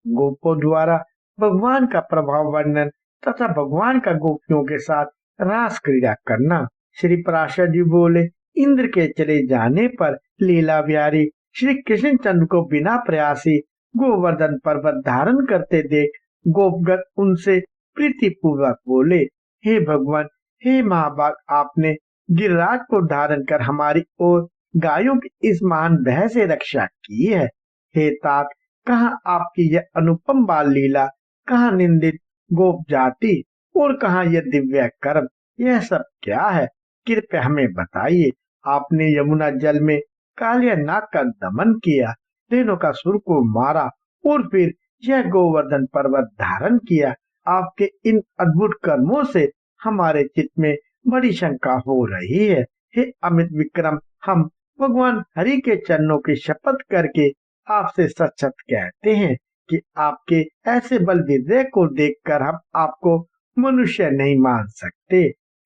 गोपों द्वारा भगवान का प्रभाव वर्णन तथा भगवान का गोपियों के साथ रास क्रीड़ा करना। श्री पराशर जी बोले, इंद्र के चले जाने पर लीला बिहारी श्री कृष्ण चंद्र को बिना प्रयासी गोवर्धन पर्वत धारण करते देख गोपगण उनसे प्रीति पूर्वक बोले, हे भगवान, हे महाभाग, आपने गिरिराज को धारण कर हमारी और गायों की इस महान भय से रक्षा की है। हे तात, कहाँ आपकी यह अनुपम बाल लीला, कहाँ निंदित गोप जाति और कहाँ यह दिव्य कर्म, यह सब क्या है? कृपया हमें बताइए। आपने यमुना जल में कालिया नाग का दमन किया, रेणुकासुर को मारा और फिर यह गोवर्धन पर्वत धारण किया। आपके इन अद्भुत कर्मों से हमारे चित्त में बड़ी शंका हो रही है। हे अमित विक्रम, हम भगवान हरि के चरणों की शपथ करके आपसे सच सच कहते हैं कि आपके ऐसे बल विजय को देखकर हम आपको मनुष्य नहीं मान सकते।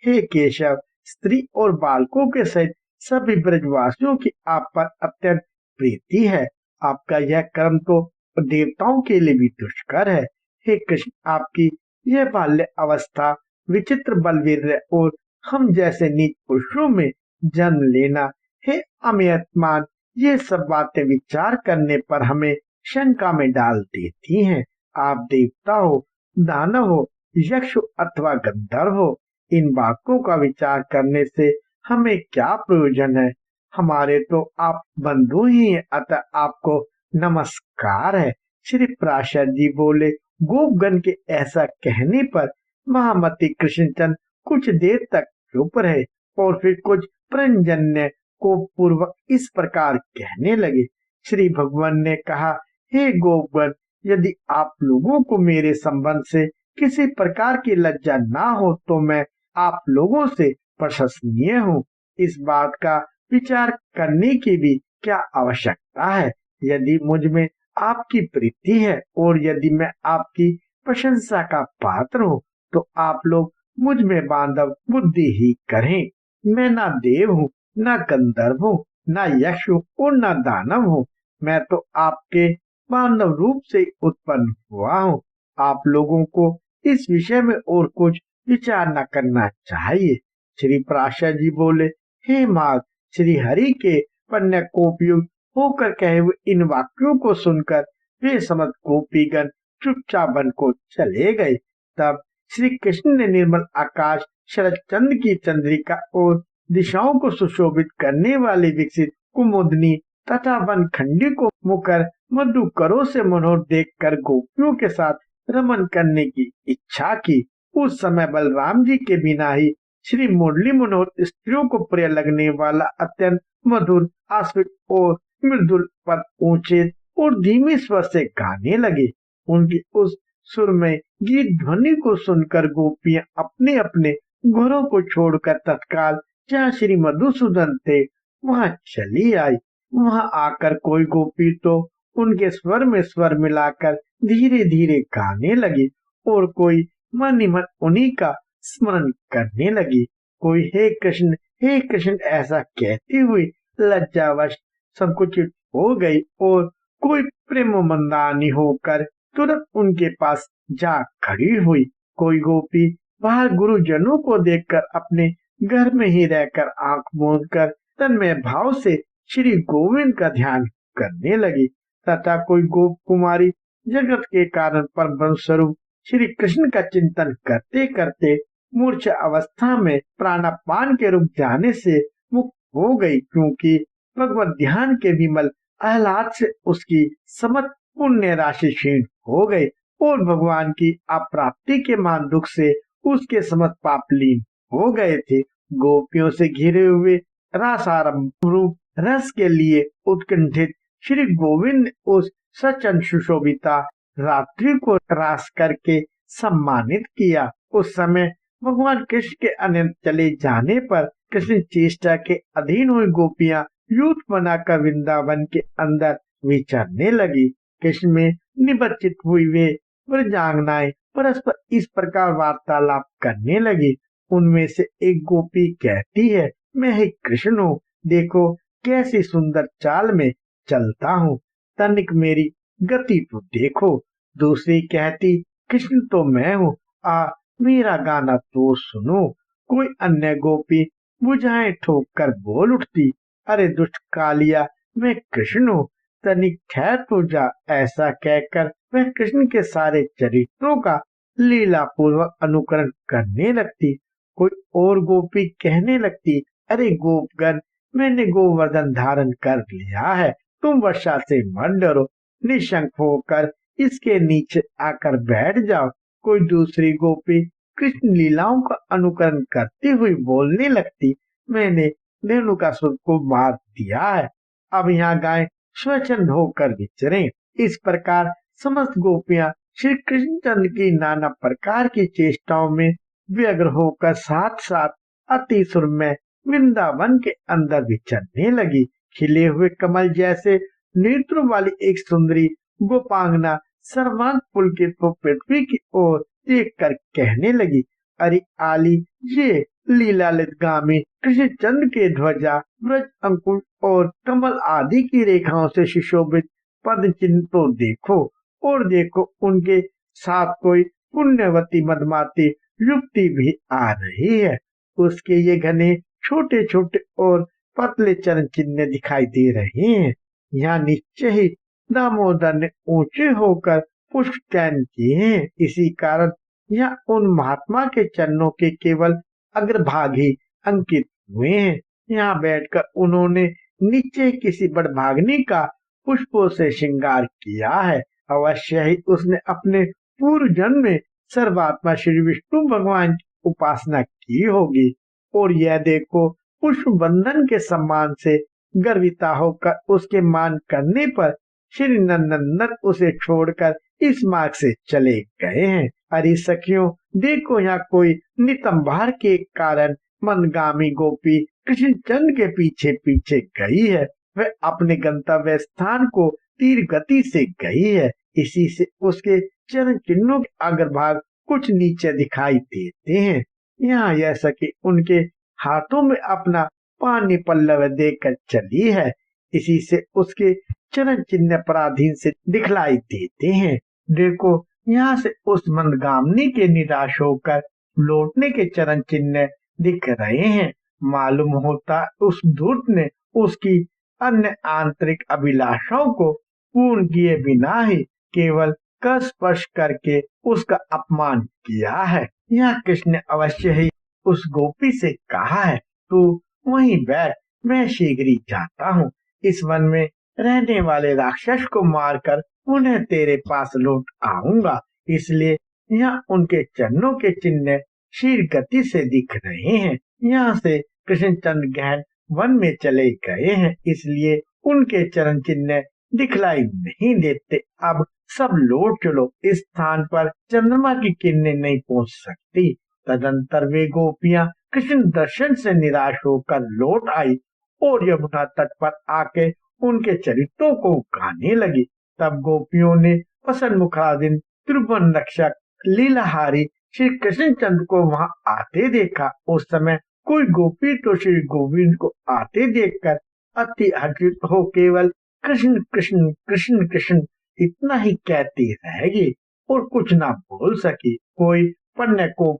हे केशव, स्त्री और बालकों के सहित सभी ब्रजवासियों की आप पर अत्यंत प्रीति है। आपका यह कर्म तो देवताओं के लिए भी दुष्कर है। हे कृष्ण, आपकी यह बाल्य अवस्था, विचित्र बलवीर्य और हम जैसे नीच पुरुषों में जन्म लेना, हे अमियतमान, ये सब बातें विचार करने पर हमें शंका में डाल देती हैं। आप देवता हो, दानव हो, यक्ष अथवा गंधर्व हो, इन बातों का विचार करने से हमें क्या प्रयोजन है? हमारे तो आप बंधु ही हैं, अतः आपको नमस्कार है। श्री पराशर जी बोले, गोपगण के ऐसा कहने पर महामती कृष्णचंद्र कुछ देर तक चुप रहे और फिर कुछ प्रंजन्य को पूर्वक इस प्रकार कहने लगे। श्री भगवान ने कहा, हे गोपगण, यदि आप लोगों को मेरे संबंध से किसी प्रकार की लज्जा ना हो तो मैं आप लोगों से प्रशंसनीय हूँ। इस बात का विचार करने की भी क्या आवश्यकता है? यदि मुझ में आपकी प्रीति है और यदि मैं आपकी प्रशंसा का पात्र हूँ तो आप लोग मुझ में बांधव बुद्धि ही करें। मैं ना देव हूँ, ना गंधर्व हूँ, ना यक्ष हूँ और ना दानव हूँ। मैं तो आपके बांधव रूप से उत्पन्न हुआ हूँ। आप लोगों को इस विषय में और कुछ विचार न करना चाहिए। श्री पराशर जी बोले, हे माग, श्री हरि के पुण्य कोपयुक्त होकर कहे हुए इन वाक्यों को सुनकर वे समस्त गोपीगण चुपचाप बन को चले गए। तब श्री कृष्ण ने निर्मल आकाश, शरद चंद्र की चंद्रिका और दिशाओं को सुशोभित करने वाली विकसित कुमुदनी तथा वन खंडी को मुकर मधुकरों से मनोहर देखकर गोपियों के साथ रमन करने की इच्छा की। उस समय बलराम जी के बिना ही श्री मुरली मनोहर स्त्रियों को प्रिय लगने वाला अत्यंत मधुर, आस्विक और मृदुल पद ऊंचे और धीमी स्वर से गाने लगे। उनकी उस सुर में गीत ध्वनि को सुनकर गोपियां अपने अपने घरों को छोड़कर तत्काल जहाँ श्री मधुसूदन थे वहां चली आई। वहां आकर कोई गोपी तो उनके स्वर में स्वर मिलाकर धीरे धीरे गाने लगी और कोई मन ही मन उन्हीं का स्मरण करने लगी। कोई हे कृष्ण, हे कृष्ण ऐसा कहती हुई लज्जावश संकुचित हो गई और कोई प्रेम मंदानी होकर तुरंत उनके पास जा खड़ी हुई। कोई गोपी बाहर गुरुजनों को देखकर अपने घर में ही रहकर आंख मूंद कर तन्मय भाव से श्री गोविंद का ध्यान करने लगी तथा कोई गोप कुमारी जगत के कारण परम स्वरूप श्री कृष्ण का चिंतन करते करते मूर्छा अवस्था में प्राणापान के रुक जाने से मुक्त हो गई, क्योंकि भगवत ध्यान के विमल आह्लाद से उसकी समस्त पुण्य राशि क्षीण हो गई और भगवान की अप्राप्ति के मान दुख से उसके समस्त पाप लीन हो गए थे। गोपियों से घिरे हुए रासारंभ रूप रस के लिए उत्कंठित श्री गोविंद ने उस सचन सुशोभिता रात्रि को रास करके सम्मानित किया। उस समय भगवान कृष्ण के अनंत चले जाने पर कृष्ण चेष्टा के अधीन हुई गोपियां यूथ बनाकर वृंदावन के अंदर विचरने लगी। कृष्ण में निबंधित हुई वे ब्रजांगनाएं परस्पर इस प्रकार वार्तालाप करने लगी। उनमें से एक गोपी कहती है, मैं ही कृष्ण हूँ, देखो कैसी सुंदर चाल में चलता हूँ, तनिक मेरी गति तो देखो। दूसरी कहती, कृष्ण तो मैं हूँ, आ मेरा गाना तो सुनो। कोई अन्य गोपी बुझाएं ठोक कर बोल उठती, अरे दुष्ट कालिया, मैं कृष्ण हूँ, तनिक ठहर तो जा। ऐसा कहकर वह कृष्ण के सारे चरित्रों का लीला पूर्वक अनुकरण करने लगती। कोई और गोपी कहने लगती, अरे गोपगण, मैंने गोवर्धन धारण कर लिया है, तुम वर्षा से मत डरो, निशंक होकर इसके नीचे आकर बैठ जाओ। कोई दूसरी गोपी कृष्ण लीलाओं का अनुकरण करती हुई बोलने लगती, मैंने रेणुकासुर को मार दिया है, अब यहाँ गाय स्वच्छंद होकर विचरें। इस प्रकार समस्त गोपियां श्री कृष्णचंद्र की नाना प्रकार की चेष्टाओं में व्यग्र होकर साथ साथ अति सुरमय वृंदावन के अंदर विचरने लगी। खिले हुए कमल जैसे नेत्रों वाली एक सुंदरी गोपांगना सर्वांग पुलकित तो पृथ्वी की ओर देख कर कहने लगी, अरे आली, ये लीलालित गामी कृष्णचंद्र के ध्वजा, ब्रज अंकुश और कमल आदि की रेखाओं से सुशोभित पद चिन्ह तो देखो, और देखो उनके साथ कोई पुण्यवती मदमाती युक्ति भी आ रही है। उसके ये घने छोटे छोटे और पतले चरण चिन्ह दिखाई दे रहे हैं। यहाँ नीचे ही दामोदर ने ऊंचे होकर पुष्प चयन किए हैं। इसी कारण यहाँ उन महात्मा के चरणों के केवल अग्रभाग ही अंकित हुए हैं। यहाँ बैठकर उन्होंने नीचे किसी बड़भाग्नि का पुष्पों से श्रृंगार किया है। अवश्य ही उसने अपने पूर्व जन्म में सर्वात्मा श्री विष्णु भगवान की उपासना की होगी। और यह देखो, पुष्प बंधन के सम्मान से गर्विता होकर उसके मान करने पर श्री नंदन उसे छोड़कर इस मार्ग से चले गए हैं। अरे सखियों, देखो यहाँ कोई नितंबार के कारण मंदगामी गोपी कृष्णचंद्र के पीछे पीछे गई है। वह अपने गंतव्य स्थान को तीव्र गति से गई है। इसी से उसके चरण चिन्हों के अग्रभाग कुछ नीचे दिखाई देते हैं। यहाँ यह सखी उनके हाथों में अपना पानी पल्लव देकर चली है। इसी से उसके चरण चिन्ह पराधीन से दिखलाई देते हैं। देखो, यहाँ से उस मंदगामिनी के निराश होकर लौटने के चरण चिन्ह दिख रहे हैं। मालूम होता उस धूर्त ने उसकी अन्य आंतरिक अभिलाषाओं को पूर्ण किए बिना ही केवल कर स्पर्श करके उसका अपमान किया है। यहाँ कृष्ण ने अवश्य ही उस गोपी से कहा है, तू वहीं बैठ, मैं शीघ्र ही जाता हूँ। इस वन में रहने वाले राक्षस को मारकर उन्हें तेरे पास लौट आऊंगा। इसलिए यहाँ उनके चरणों के चिन्ह शीघ्र गति से दिख रहे हैं। यहाँ से कृष्णचंद्र गहन वन में चले गए हैं, इसलिए उनके चरण चिन्ह दिखलाई नहीं देते। अब सब लौट चलो, इस स्थान पर चंद्रमा की किरणें नहीं पहुँच सकती। तदंतर वे गोपियां कृष्ण दर्शन से निराश होकर लौट आई और यमुना तट पर आके उनके चरित्रों को गाने लगी। तब गोपियों ने पसन मुखादिन त्रिभुवन रक्षक लीलाहारी श्री कृष्णचंद्र को वहां आते देखा। उस समय कोई गोपी तो श्री गोविंद को आते देखकर अति हर्षित हो केवल कृष्ण कृष्ण कृष्ण कृष्ण इतना ही कहती रहेगी और कुछ ना बोल सकी। कोई पन्ने को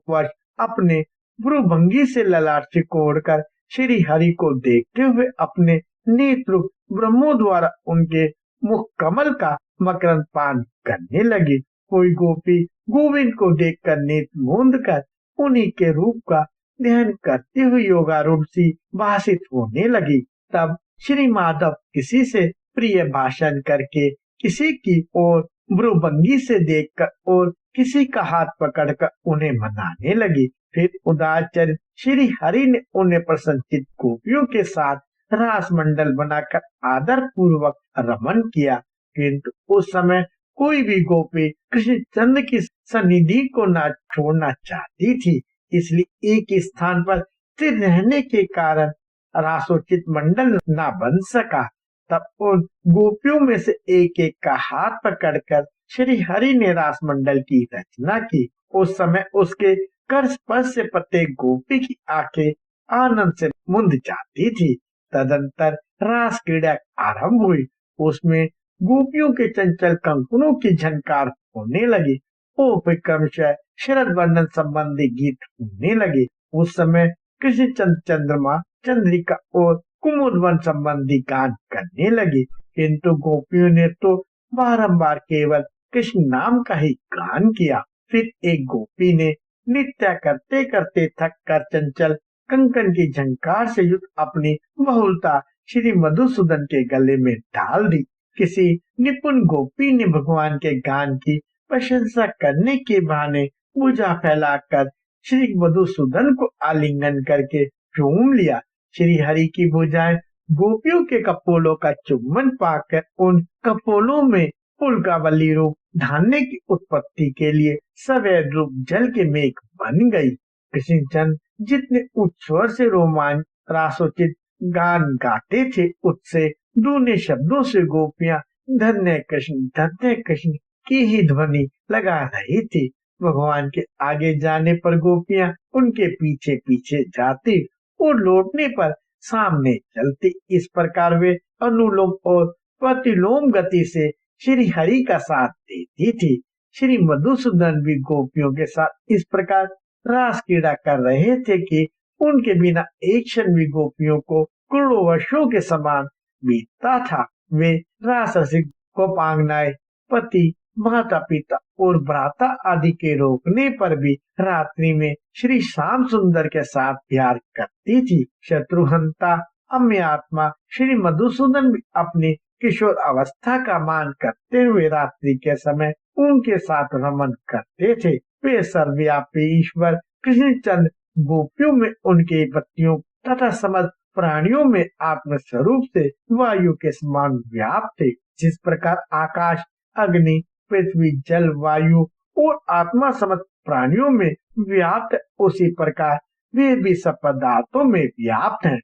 अपने भ्रूभंगी से ललाट सिकोड़कर श्री हरि को देखते हुए अपने नेत्र ब्रह्मों द्वारा उनके मुख कमल का मकरंद पान करने लगी। कोई गोपी गोविंद को देखकर नेत्र मूंद कर उन्हीं के रूप का ध्यान करते हुए योगारूढ़ सी भाषित होने लगी। तब श्री माधव किसी से प्रिय भाषण करके किसी की ओर भ्रूभंगी से देखकर और किसी का हाथ पकड़कर उन्हें मनाने लगी। फिर उदारचरित श्री हरि ने उन्हें प्रसन्नचित गोपियों के साथ रास मंडल बनाकर आदर पूर्वक रमन किया। किंतु उस समय कोई भी गोपी कृष्णचंद्र की सन्निधि को न छोड़ना चाहती थी, इसलिए एक स्थान पर स्थिर रहने के कारण रासोचित मंडल न बन सका। तब उन गोपियों में से एक एक का हाथ पकड़कर श्री हरि ने रास मंडल की रचना की। उस समय उसके कर स्पर्श से प्रत्येक गोपी की आंखें आनंद से मुंद जाती थी। तदंतर रास क्रीड़ा आरंभ हुई। उसमें गोपियों के चंचल कंकनों की झनकार होने लगे। वो क्रमशः शरद वर्णन संबंधी गीत होने लगे। उस समय कृष्णचंद्र चंद्रमा, चंद्रिका और कुमुदवन संबंधी गान करने लगे, किंतु गोपियों ने तो बारंबार केवल कृष्ण नाम का ही गान किया। फिर एक गोपी ने नृत्य करते करते थक कर चंचल कंकन की झंकार से युक्त अपनी बहुलता श्री मधुसूदन के गले में डाल दी। किसी निपुण गोपी ने भगवान के गान की प्रशंसा करने के बहाने भुजा फैलाकर श्री मधुसूदन को आलिंगन करके चूम लिया। श्री हरि की भुजाएं गोपियों के कपोलों का चुम्बन पाकर उन कपोलों में उल्कावली रूप धारने की उत्पत्ति के लिए सफेद रूप जल के मेघ बन गई। कृष्णचंद जितने उच्च स्वर से रोमांच रासोचित गान गाते थे, उससे दूने शब्दों से गोपियां धन्य कृष्ण की ही ध्वनि लगा रही थी। भगवान के आगे जाने पर गोपियां उनके पीछे पीछे जाती और लौटने पर सामने चलती। इस प्रकार वे अनुलोम और प्रतिलोम गति से श्री हरि का साथ देती थी। श्री मधुसूदन भी गोपियों के साथ इस प्रकार रास क्रीड़ा कर रहे थे कि उनके बिना एक क्षण भी गोपियों को करोड़ों वर्षों के समान बीतता था। वे रास रसिक गोपांगनाएं पति, माता पिता और भ्राता आदि के रोकने पर भी रात्रि में श्री श्याम सुंदर के साथ प्यार करती थी। शत्रुहंता अम्य आत्मा श्री मधुसूदन भी अपनी किशोर अवस्था का मान करते हुए रात्रि के समय उनके साथ रमन करते थे। वे सर्वव्यापी ईश्वर कृष्णचंद्र गोपियों में उनके पतियों तथा समस्त प्राणियों में आत्म स्वरूप से वायु के समान व्याप्त थे। जिस प्रकार आकाश, अग्नि, पृथ्वी, जल, वायु और आत्मा समस्त प्राणियों में व्याप्त, उसी प्रकार वे भी सब पदार्थों में व्याप्त हैं।